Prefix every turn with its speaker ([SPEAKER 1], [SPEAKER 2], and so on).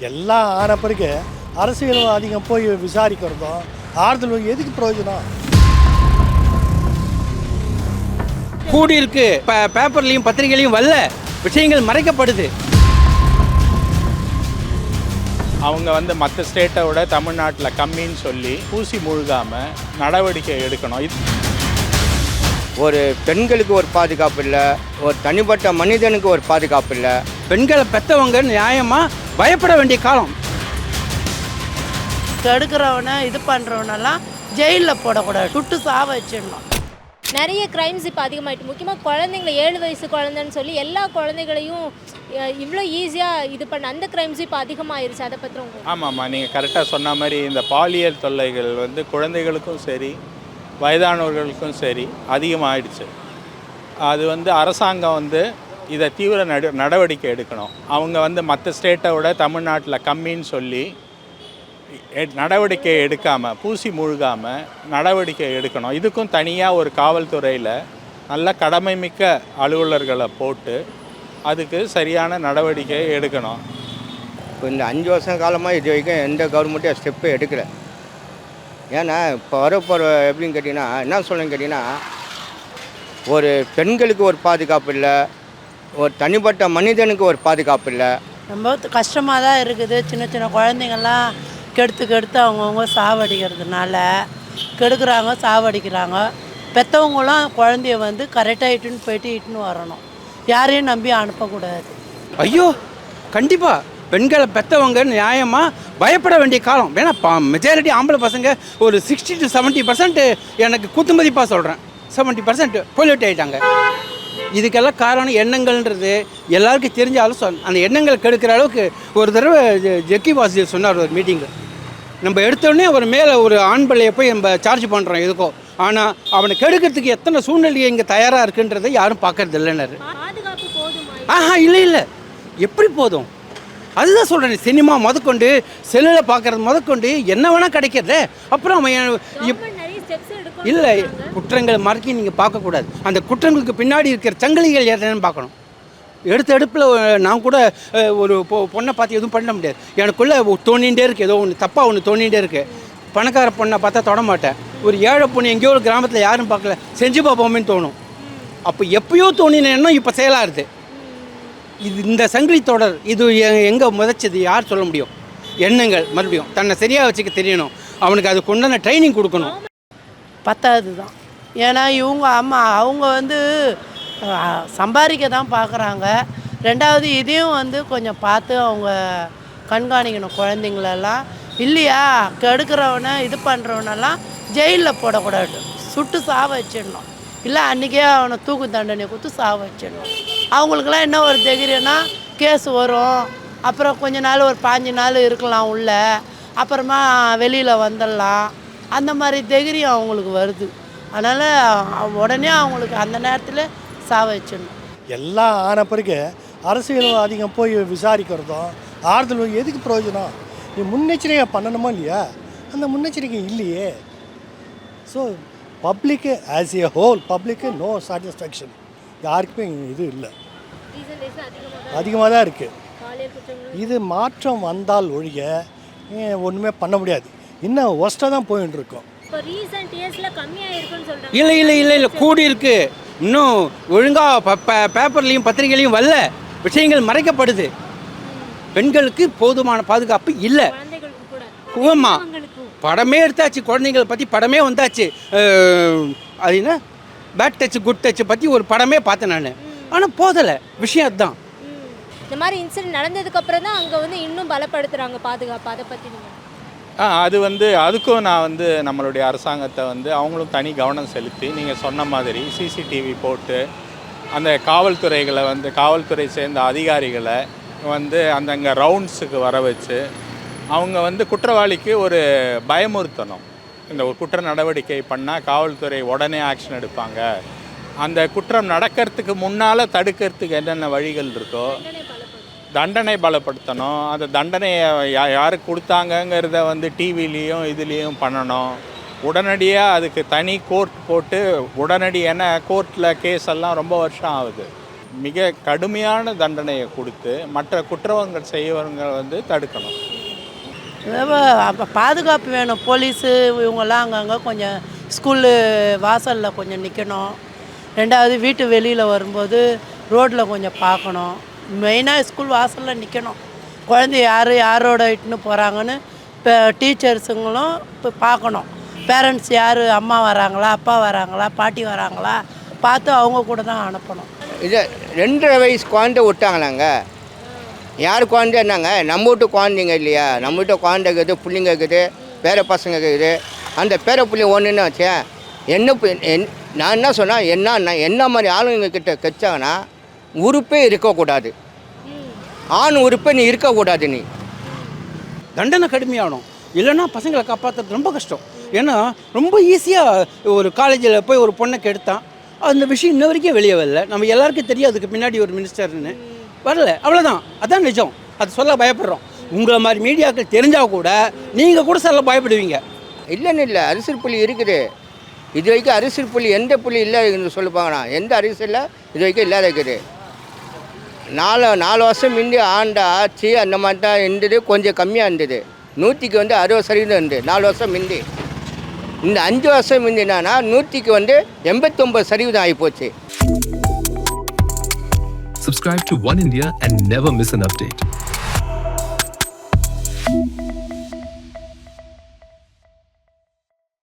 [SPEAKER 1] எல்லாம் ஆன பிறகு அரசியல்வாதிங்க போய் விசாரிக்கிறதும் ஆறுதல் எதுக்கு பிரயோஜனம்?
[SPEAKER 2] கூடியிருக்கு, பேப்பர்லையும் பத்திரிகையிலையும் வரல, விஷயங்கள் மறைக்கப்படுது.
[SPEAKER 3] அவங்க மற்ற ஸ்டேட்டை விட தமிழ்நாட்டில் கம்மின்னு சொல்லி பூசி முழுகாமல் நடவடிக்கை எடுக்கணும்.
[SPEAKER 4] ஒரு பெண்களுக்கு ஒரு பாதுகாப்பு இல்லை, ஒரு தனிப்பட்ட மனிதனுக்கு ஒரு பாதுகாப்பு இல்லை.
[SPEAKER 2] பெண்களை பெற்றவங்க நியாயமாக பயப்பட வேண்டிய காலம்.
[SPEAKER 5] கெடுக்கிறவனை இது பண்ணுறவனெல்லாம் ஜெயிலில் போடக்கூடாது, சுட்டு சாவ வச்சிடணும்.
[SPEAKER 6] நிறைய கிரைம்ஸ் இப்போ அதிகமாகிட்டு, முக்கியமாக குழந்தைங்களை 7 வயசு குழந்தைன்னு சொல்லி எல்லா குழந்தைகளையும் இவ்வளோ ஈஸியாக இது பண்ண அந்த கிரைம்ஸ் இப்போ அதிகமாகிருச்சு. அதை பற்றி உங்களுக்கு?
[SPEAKER 3] ஆமாம்மா, நீங்கள் கரெக்டாக சொன்ன மாதிரி இந்த பாலியல் தொல்லைகள் குழந்தைகளுக்கும் சரி வயதானவர்களுக்கும் சரி அதிகமாகிடுச்சு. அது அரசாங்கம் இதை தீவிர நடவடிக்கை எடுக்கணும். அவங்க மற்ற ஸ்டேட்டை விட தமிழ்நாட்டில் கம்மின்னு சொல்லி நடவடிக்கை எடுக்காமல் பூசி முழுகாமல் நடவடிக்கை எடுக்கணும். இதுக்கும் தனியாக ஒரு காவல்துறையில் நல்ல கடமைமிக்க அலுவலர்களை போட்டு அதுக்கு சரியான நடவடிக்கை எடுக்கணும்.
[SPEAKER 4] இப்போ இந்த 5 வருஷம் காலமாக இது வரைக்கும் எந்த கவர்மெண்ட்டும் ஸ்டெப்பு எடுக்கலை. ஏன்னா இப்போ வரப்போகிற எப்படின்னு கேட்டிங்கன்னா என்ன சொல்லுன்னு கேட்டிங்கன்னா, ஒரு பெண்களுக்கு ஒரு பாதுகாப்பு இல்லை, ஒரு தனிப்பட்ட மனிதனுக்கு ஒரு பாதுகாப்பு இல்லை.
[SPEAKER 5] ரொம்ப கஷ்டமாக தான் இருக்குது. சின்ன சின்ன குழந்தைங்கள்லாம் கெடுத்து அவங்கவுங்க சாவடிக்கிறதுனால கெடுக்கிறாங்க, சாவடிக்கிறாங்க. பெற்றவங்களும் குழந்தைய கரெக்டாக இட்டுன்னு போயிட்டு இட்டுன்னு வரணும், யாரையும் நம்பி அனுப்பக்கூடாது.
[SPEAKER 2] ஐயோ, கண்டிப்பாக பெண்களை பெற்றவங்க நியாயமாக பயப்பட வேண்டிய காலம். ஏன்னா மெஜாரிட்டி ஆம்பளை பசங்க ஒரு 60 to 70% எனக்கு குத்துமதிப்பாக சொல்கிறேன், 70% பொல்யூட் ஆகிட்டாங்க. இதுக்கெல்லாம் காரணம் எண்ணங்கள்ன்றது எல்லாருக்கும் தெரிஞ்சாலும் அந்த எண்ணங்கள் கெடுக்கிற அளவுக்கு ஒரு தடவை ஜக்கி வாசுதேவ் சொன்னார் ஒரு மீட்டிங்கில். நம்ம எடுத்தோடனே ஒரு மேலே ஒரு ஆண் பிள்ளையை போய் நம்ம சார்ஜ் பண்ணுறோம் எதுக்கோ, ஆனால் அவனை கெடுக்கிறதுக்கு எத்தனை சூழ்நிலை இங்கே தயாராக இருக்குன்றதை யாரும் பார்க்கறது இல்லைன்னாரு. இல்லை எப்படி போதும்? அதுதான் சொல்கிறேன். சினிமா முதற்கொண்டு செல்லில் பார்க்குறது முதற்கொண்டு என்ன வேணால் கிடைக்கிறது. அப்புறம் அவன் இல்லை, குற்றங்களை மறக்கி நீங்கள் பார்க்கக்கூடாது. அந்த குற்றங்களுக்கு பின்னாடி இருக்கிற சங்கிலிகள் எதுன்னு பார்க்கணும். எடுத்த எடுப்பில் நான் கூட ஒரு பொண்ணை பார்த்து எதுவும் பண்ண முடியாது. எனக்குள்ளே தோணிகிட்டே இருக்குது, ஏதோ ஒன்று தப்பாக ஒன்று தோணிகிட்டே இருக்குது. பணக்கார பொண்ணை பார்த்தா தொட மாட்டேன். ஒரு ஏழை பொண்ணு எங்கேயோ ஒரு கிராமத்தில் யாரும் பார்க்கல, செஞ்சு பார்ப்போமேன்னு தோணும். அப்போ எப்பயோ தோணின எண்ணம் இப்போ செயலாகுது. இது இந்த சங்கிலி தொடர் இது எங்கே முதச்சது யார் சொல்ல முடியும்? எண்ணங்கள் மறுபடியும் தன்னை சரியாக வச்சுக்க தெரியணும். அவனுக்கு அதுக்கு உண்டான ட்ரைனிங் கொடுக்கணும்.
[SPEAKER 5] 10வது தான். ஏன்னா இவங்க அம்மா அவங்க சம்பாதிக்க தான் பார்க்குறாங்க. 2வது இதையும் கொஞ்சம் பார்த்து அவங்க கண்காணிக்கணும் குழந்தைங்களெல்லாம். இல்லையா கெடுக்கிறவனை இது பண்ணுறவனெல்லாம் ஜெயிலில் போடக்கூடாது, சுட்டு சாவ வச்சிடணும். இல்லை அன்றைக்கே அவனை தூக்கு தண்டனை கொடுத்து சாவ வச்சிடணும். அவங்களுக்கெல்லாம் என்ன ஒரு தைரியம்னா, கேஸ் வரும், அப்புறம் கொஞ்ச நாள் ஒரு 5 நாள் இருக்கலாம் உள்ள, அப்புறமா வெளியில் வந்துடலாம். அந்த மாதிரி தைரியம் அவங்களுக்கு வருது. அதனால் உடனே அவங்களுக்கு அந்த நேரத்தில் சாவ வச்சிடணும்.
[SPEAKER 1] எல்லாம் ஆன பிறகு அரசியல்வாதிங்க போய் விசாரிக்கிறதும் ஆறுதல் எதுக்கு பிரயோஜனம்? நீ முன்னெச்சரிக்கை பண்ணணுமா இல்லையா? அந்த முன்னெச்சரிக்கை இல்லையே. So public as a whole பப்ளிக்கு நோ சாட்டிஸ்ஃபேக்ஷன். யாருக்குமே இது இல்லை, அதிகமாக தான் இருக்குது. இது மாற்றம் வந்தால் ஒழிய ஒன்றுமே பண்ண முடியாது. இன்னும் ஒஸ்ட்டாக தான் போயிட்டு இருக்கோம்.
[SPEAKER 2] இல்லை கூடியிருக்கு, இன்னும் ஒழுங்காக பேப்பர்லையும் பத்திரிகையிலையும் வரல, விஷயங்கள் மறைக்கப்படுது. பெண்களுக்கு போதுமான பாதுகாப்பு இல்லை. ஆமாம், படமே எடுத்தாச்சு, குழந்தைங்களை பற்றி படமே வந்தாச்சு. அது என்ன பேட் டச் குட் டச் பற்றி ஒரு படமே பார்த்தேன் நான். ஆனால் போதலை, விஷயம் அதுதான்.
[SPEAKER 6] இந்த மாதிரி இன்சிடென்ட் நடந்ததுக்கப்புறம் தான் அங்கே இன்னும் பலப்படுத்துகிறாங்க பாதுகாப்பு. அதை பற்றி
[SPEAKER 3] அது அதுக்கும் நான் நம்மளுடைய அரசாங்கத்தை அவங்களும் தனி கவனம் செலுத்தி நீங்கள் சொன்ன மாதிரி சிசிடிவி போட்டு அந்த காவல்துறைகளை காவல்துறை சேர்ந்த அதிகாரிகளை அங்கே ரவுண்ட்ஸுக்கு வர வச்சு அவங்க குற்றவாளிக்கு ஒரு பயமுறுத்தணும். இந்த ஒரு குற்ற நடவடிக்கை பண்ணால் காவல்துறை உடனே ஆக்ஷன் எடுப்பாங்க. அந்த குற்றம் நடக்கிறதுக்கு முன்னால் தடுக்கிறதுக்கு என்னென்ன வழிகள் இருக்கோ தண்டனை பலப்படுத்தணும். அந்த தண்டனையை யாருக்கு கொடுத்தாங்கங்கிறத டிவிலையும் இதுலேயும் பண்ணணும். உடனடியாக அதுக்கு தனி கோர்ட் போட்டு உடனடி, ஏன்னா கோர்ட்டில் கேஸ் எல்லாம் ரொம்ப வருஷம் ஆகுது. மிக கடுமையான தண்டனையை கொடுத்து மற்ற குற்றங்கள் செய்வவங்க வந்து தடுக்கணும்.
[SPEAKER 5] அப்போ பாதுகாப்பு வேணும். போலீஸு இவங்கெல்லாம் அங்கங்கே கொஞ்சம் ஸ்கூலு வாசலில் கொஞ்சம் நிற்கணும். ரெண்டாவது வீட்டு வெளியில் வரும்போது ரோட்டில் கொஞ்சம் பார்க்கணும். மெயினாக ஸ்கூல் வாசலில் நிற்கணும். குழந்தை யாரோட இட்டுன்னு போகிறாங்கன்னு இப்போ டீச்சர்ஸுங்களும் இப்போ பார்க்கணும். பேரண்ட்ஸ் யார், அம்மா வராங்களா, அப்பா வராங்களா, பாட்டி வராங்களா பார்த்து அவங்க கூட தான் அனுப்பணும்.
[SPEAKER 4] இது 2.5 வயசு குழந்தை விட்டாங்களாங்க. யார் குழந்தை என்னங்க, நம்ம வீட்டு குழந்தைங்க இல்லையா, நம்ம வீட்டு குழந்தை இருக்குது, பிள்ளைங்க இருக்குது, பேர பசங்க இருக்குது. அந்த பேர பிள்ளைங்க ஒன்றுன்னு வச்சேன் நான் என்ன சொன்னேன், என்ன மாதிரி ஆளுங்க கிட்ட கச்சாங்கன்னா உறுப்பே இருக்கக்கூடாது. ஆண் உறுப்பே நீ இருக்கக்கூடாது. நீ
[SPEAKER 2] தண்டனை கடுமையாகணும், இல்லைன்னா பசங்களை காப்பாற்றுறது ரொம்ப கஷ்டம். ஏன்னா ரொம்ப ஈஸியாக ஒரு காலேஜில் போய் ஒரு பொண்ணை கெடுத்தான், அந்த விஷயம் இன்ன வரைக்கும் வெளியே வரல. நம்ம எல்லாருக்கும் தெரியும் அதுக்கு பின்னாடி ஒரு மினிஸ்டர்னு வரல, அவ்வளோதான். அதான் நிஜம். அது சொல்ல பயப்படுறோம். உங்களை மாதிரி மீடியாக்கள் தெரிஞ்சால் கூட நீங்கள் கூட சொல்ல பயப்படுவீங்க.
[SPEAKER 4] இல்லை அரசியல் புள்ளி இருக்குது. இது வரைக்கும் அரசியல் புள்ளி எந்த புள்ளி இல்லை சொல்லுப்பாங்கண்ணா. எந்த அரசியலில் இது வரைக்கும் இல்லாத இருக்குது. 4 வருஷம் முந்தி ஆண்ட ஆட்சி அந்த மாதிரி தான் இருந்தது. கொஞ்சம் கம்மியாக இருந்தது. 100க்கு 60% இருந்தது 4 வருஷம் முந்தி. இந்த 5 வருஷம் முந்தி என்னன்னா 100க்கு 89% ஆகிப்போச்சு.
[SPEAKER 7] Subscribe to One India and never miss an update.